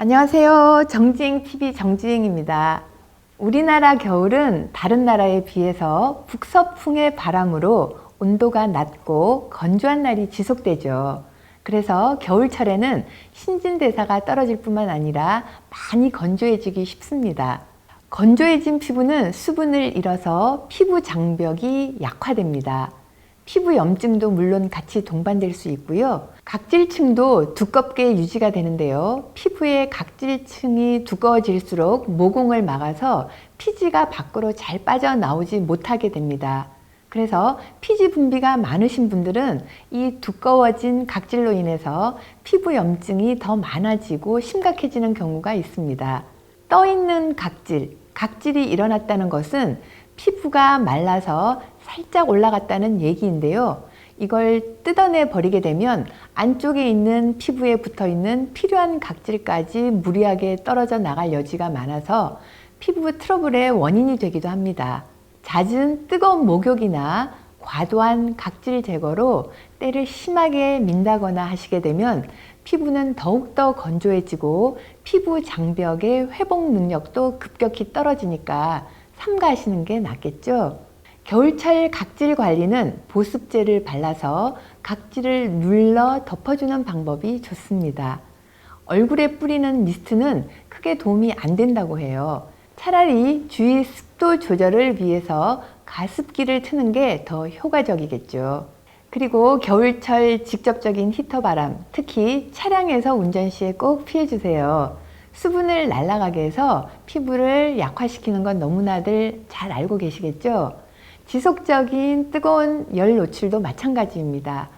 안녕하세요. 정지행TV 정지행입니다. 우리나라 겨울은 다른 나라에 비해서 북서풍의 바람으로 온도가 낮고 건조한 날이 지속되죠. 그래서 겨울철에는 신진대사가 떨어질 뿐만 아니라 많이 건조해지기 쉽습니다. 건조해진 피부는 수분을 잃어서 피부 장벽이 약화됩니다. 피부 염증도 물론 같이 동반될 수 있고요. 각질층도 두껍게 유지가 되는데요. 피부의 각질층이 두꺼워질수록 모공을 막아서 피지가 밖으로 잘 빠져나오지 못하게 됩니다. 그래서 피지 분비가 많으신 분들은 이 두꺼워진 각질로 인해서 피부 염증이 더 많아지고 심각해지는 경우가 있습니다. 떠있는 각질이 일어났다는 것은 피부가 말라서 살짝 올라갔다는 얘기인데요. 이걸 뜯어내 버리게 되면 안쪽에 있는 피부에 붙어 있는 필요한 각질까지 무리하게 떨어져 나갈 여지가 많아서 피부 트러블의 원인이 되기도 합니다. 잦은 뜨거운 목욕이나 과도한 각질 제거로 때를 심하게 민다거나 하시게 되면 피부는 더욱더 건조해지고 피부 장벽의 회복 능력도 급격히 떨어지니까 삼가하시는 게 낫겠죠. 겨울철 각질 관리는 보습제를 발라서 각질을 눌러 덮어주는 방법이 좋습니다. 얼굴에 뿌리는 미스트는 크게 도움이 안 된다고 해요. 차라리 주위 습도 조절을 위해서 가습기를 트는 게 더 효과적이겠죠. 그리고 겨울철 직접적인 히터 바람, 특히 차량에서 운전 시에 꼭 피해주세요. 수분을 날아가게 해서 피부를 약화시키는 건 너무나들 잘 알고 계시겠죠? 지속적인 뜨거운 열 노출도 마찬가지입니다.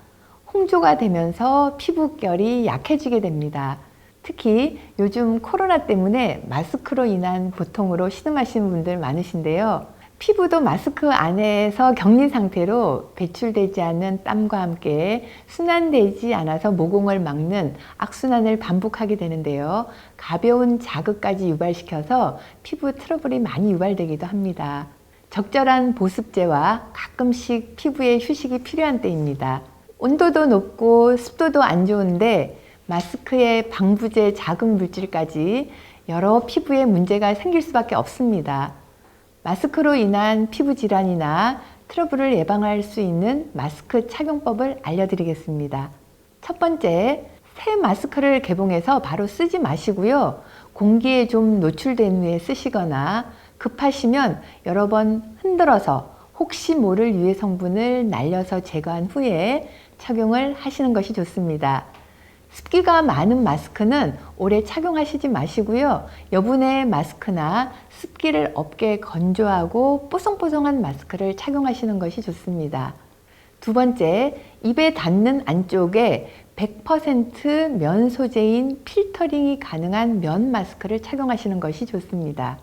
홍조가 되면서 피부결이 약해지게 됩니다. 특히 요즘 코로나 때문에 마스크로 인한 고통으로 신음하시는 분들 많으신데요. 피부도 마스크 안에서 격리 상태로 배출되지 않는 땀과 함께 순환되지 않아서 모공을 막는 악순환을 반복하게 되는데요. 가벼운 자극까지 유발시켜서 피부 트러블이 많이 유발되기도 합니다. 적절한 보습제와 가끔씩 피부에 휴식이 필요한 때입니다. 온도도 높고 습도도 안 좋은데 마스크에 방부제 자극 물질까지 여러 피부에 문제가 생길 수밖에 없습니다. 마스크로 인한 피부 질환이나 트러블을 예방할 수 있는 마스크 착용법을 알려드리겠습니다. 첫 번째, 새 마스크를 개봉해서 바로 쓰지 마시고요. 공기에 좀 노출된 후에 쓰시거나 급하시면 여러 번 흔들어서 혹시 모를 유해 성분을 날려서 제거한 후에 착용을 하시는 것이 좋습니다. 습기가 많은 마스크는 오래 착용하시지 마시고요. 여분의 마스크나 습기를 없게 건조하고 뽀송뽀송한 마스크를 착용하시는 것이 좋습니다. 두 번째, 입에 닿는 안쪽에 100% 면 소재인 필터링이 가능한 면 마스크를 착용하시는 것이 좋습니다.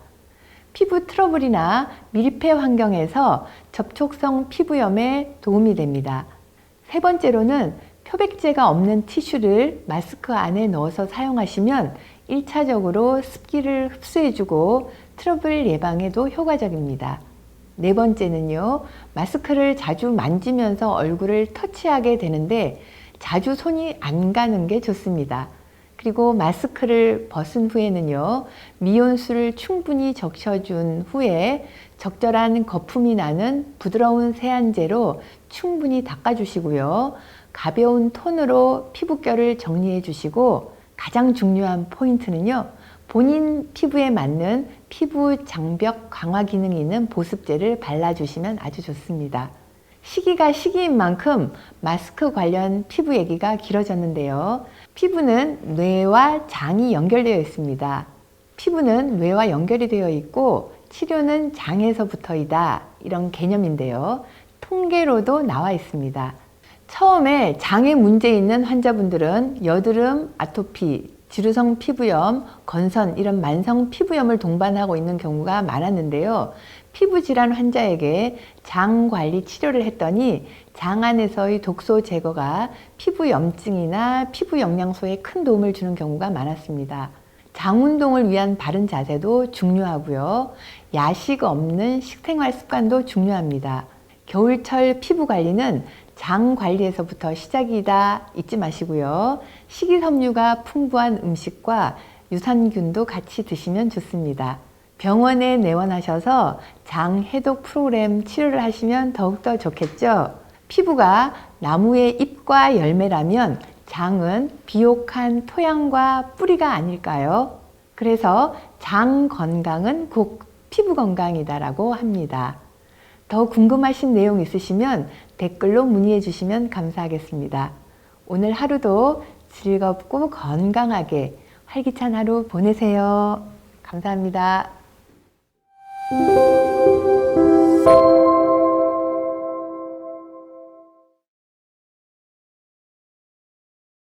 피부 트러블이나 밀폐 환경에서 접촉성 피부염에 도움이 됩니다. 세 번째로는 표백제가 없는 티슈를 마스크 안에 넣어서 사용하시면 1차적으로 습기를 흡수해주고 트러블 예방에도 효과적입니다. 네 번째는요, 마스크를 자주 만지면서 얼굴을 터치하게 되는데 자주 손이 안 가는 게 좋습니다. 그리고 마스크를 벗은 후에는요, 미온수를 충분히 적셔준 후에 적절한 거품이 나는 부드러운 세안제로 충분히 닦아주시고요. 가벼운 톤으로 피부결을 정리해 주시고 가장 중요한 포인트는요, 본인 피부에 맞는 피부 장벽 강화 기능이 있는 보습제를 발라주시면 아주 좋습니다. 시기가 시기인 만큼 마스크 관련 피부 얘기가 길어졌는데요. 피부는 뇌와 장이 연결되어 있습니다. 피부는 뇌와 연결이 되어 있고 치료는 장에서부터이다, 이런 개념인데요. 통계로도 나와 있습니다. 처음에 장에 문제 있는 환자분들은 여드름, 아토피, 지루성 피부염, 건선 이런 만성 피부염을 동반하고 있는 경우가 많았는데요. 피부질환 환자에게 장 관리 치료를 했더니 장 안에서의 독소 제거가 피부 염증이나 피부 영양소에 큰 도움을 주는 경우가 많았습니다. 장 운동을 위한 바른 자세도 중요하고요. 야식 없는 식생활 습관도 중요합니다. 겨울철 피부 관리는 장 관리에서부터 시작이다 잊지 마시고요. 식이섬유가 풍부한 음식과 유산균도 같이 드시면 좋습니다. 병원에 내원하셔서 장 해독 프로그램 치료를 하시면 더욱더 좋겠죠. 피부가 나무의 잎과 열매라면 장은 비옥한 토양과 뿌리가 아닐까요? 그래서 장 건강은 곧 피부 건강이다라고 합니다. 더 궁금하신 내용 있으시면 댓글로 문의해 주시면 감사하겠습니다. 오늘 하루도 즐겁고 건강하게 활기찬 하루 보내세요. 감사합니다.